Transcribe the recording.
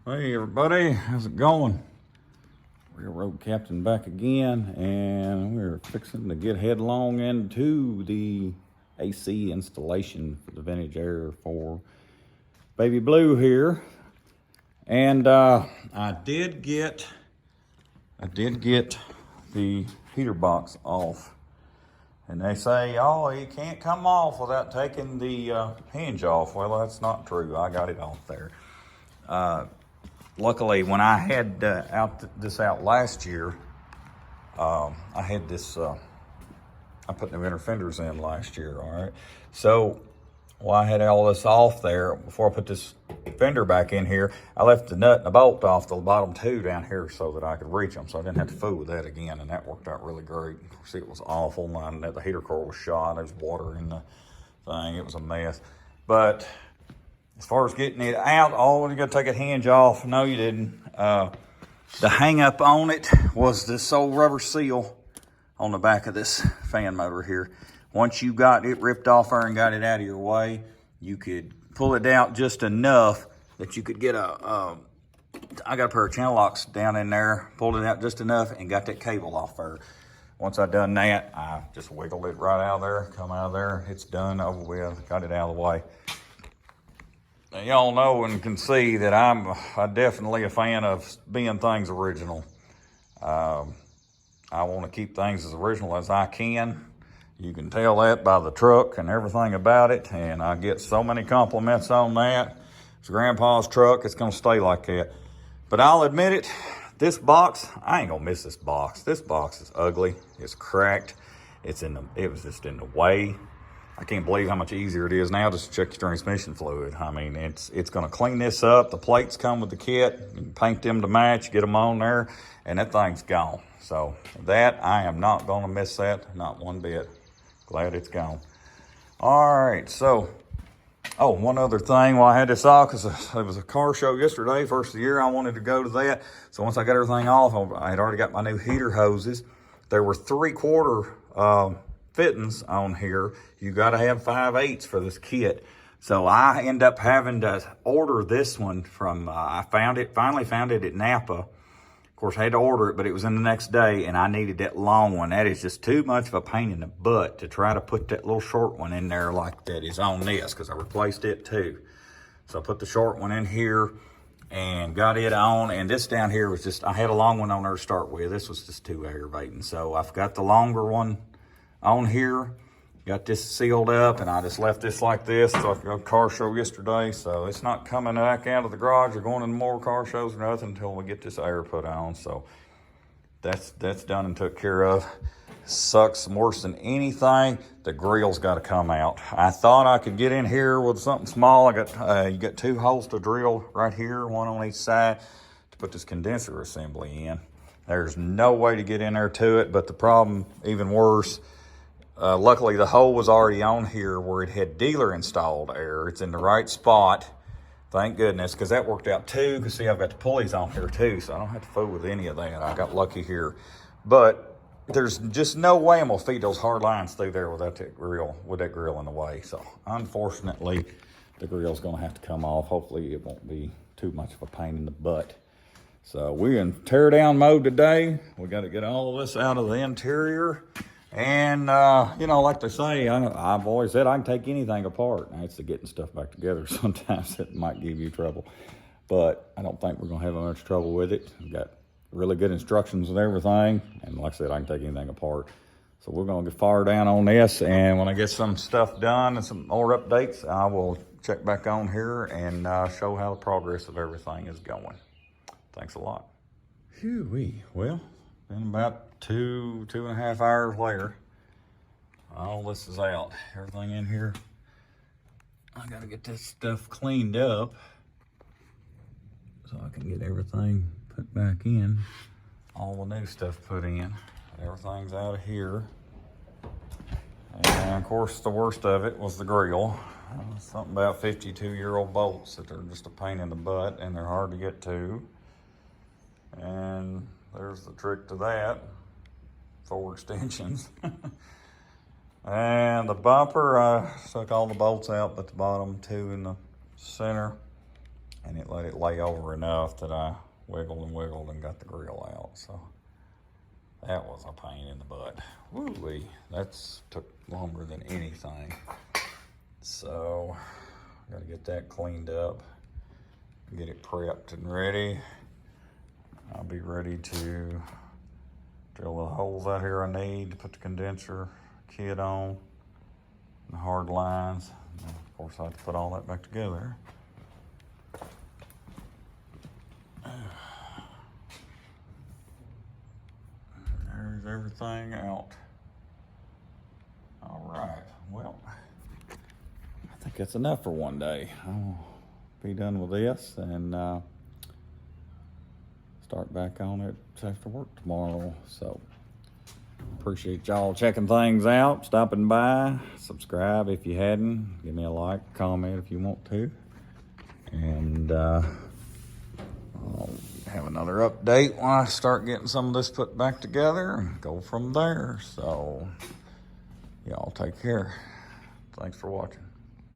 Hey everybody, how's it going? Railroad Captain back again, and we're fixing to get headlong into the AC installation for the vintage air for Baby Blue here. And I did get the heater box off. And they say, oh, you can't come off without taking the hinge off. Well, that's not true. I got it off there. Luckily, when I had this out last year, I had this, I put new inner fenders in last year, all right? So, while I had all this off there, before I put this fender back in here, I left the nut and the bolt off the bottom two down here so that I could reach them, so I didn't have to fool with that again, and that worked out really great. See, it was awful, and the heater core was shot, there's water in the thing, it was a mess. But as far as getting it out, oh, you got to take a hinge off. No, you didn't. The hang up on it was this old rubber seal on the back of this fan motor here. Once you got it ripped off there and got it out of your way, you could pull it out just enough that you could get I got a pair of channel locks down in there, pulled it out just enough and got that cable off there. Once I done that, I just wiggled it right out of there, come out of there. It's done, over with, got it out of the way. Y'all know and can see that I'm definitely a fan of being things original. I want to keep things as original as I can. You can tell that by the truck and everything about it, and I get so many compliments on that. It's Grandpa's truck, it's gonna stay like that. But I'll admit it, this box, I ain't gonna miss this box. This box is ugly, it's cracked, it was just in the way. I can't believe how much easier it is now just to check your transmission fluid. I mean, it's going to clean this up. The plates come with the kit. You can paint them to match, get them on there, and that thing's gone. So that, I am not going to miss that, not one bit. Glad it's gone. All right, so, oh, one other thing while I had this off, because it was a car show yesterday, first of the year, I wanted to go to that. So once I got everything off, I had already got my new heater hoses. There were 3/4 fittings on here. You got to have 5/8 for this kit. So I end up having to order this one from, finally found it at Napa. Of course, I had to order it, but it was in the next day, and I needed that long one. That is just too much of a pain in the butt to try to put that little short one in there like that is on this, because I replaced it too. So I put the short one in here and got it on, and this down here was just, I had a long one on there to start with. This was just too aggravating. So I've got the longer one on here, got this sealed up, and I just left this like this. So I got a car show yesterday, so it's not coming back out of the garage or going to more car shows or nothing until we get this air put on. So that's done and took care of. Sucks worse than anything. The grill's got to come out. I thought I could get in here with something small. I got you got 2 holes to drill right here, one on each side, to put this condenser assembly in. There's no way to get in there to it, but the problem, even worse, luckily the hole was already on here where it had dealer installed air. It's in the right spot, thank goodness, because that worked out too. Because see, I've got the pulleys on here too, so I don't have to fool with any of that. I got lucky here. But there's just no way I'm gonna feed those hard lines through there without that grill, with that grill in the way. So unfortunately, the grill's gonna have to come off. Hopefully it won't be too much of a pain in the butt. So we're in tear down mode today. We got to get all of this out of the interior. And, you know, like they say, I've always said I can take anything apart. Now, it's the getting stuff back together. Sometimes it might give you trouble. But I don't think we're going to have much trouble with it. We've got really good instructions and everything. And like I said, I can take anything apart. So we're going to get far down on this. And when I get some stuff done and some more updates, I will check back on here and show how the progress of everything is going. Thanks a lot. Phew-wee. Well, been about 2.5 hours later. All this is out. Everything in here. I gotta get this stuff cleaned up so I can get everything put back in. All the new stuff put in. Everything's out of here. And of course, the worst of it was the grill. Something about 52-year-old bolts that are just a pain in the butt and they're hard to get to. And there's the trick to that. 4 extensions. And the bumper, I took all the bolts out but the bottom 2 in the center. and it let it lay over enough that I wiggled and got the grill out. So that was a pain in the butt. Woo-wee, that's took longer than anything. So I gotta get that cleaned up, get it prepped and ready. I'll be ready to drill the holes out here I need to put the condenser kit on, the hard lines. And of course, I have to put all that back together. There's everything out. All right, well, I think that's enough for one day. I'll be done with this and start back on it after work tomorrow. So appreciate y'all checking things out, stopping by. Subscribe if you hadn't. Give me a like, comment if you want to. And I'll have another update when I start getting some of this put back together and go from there. So y'all take care. Thanks for watching.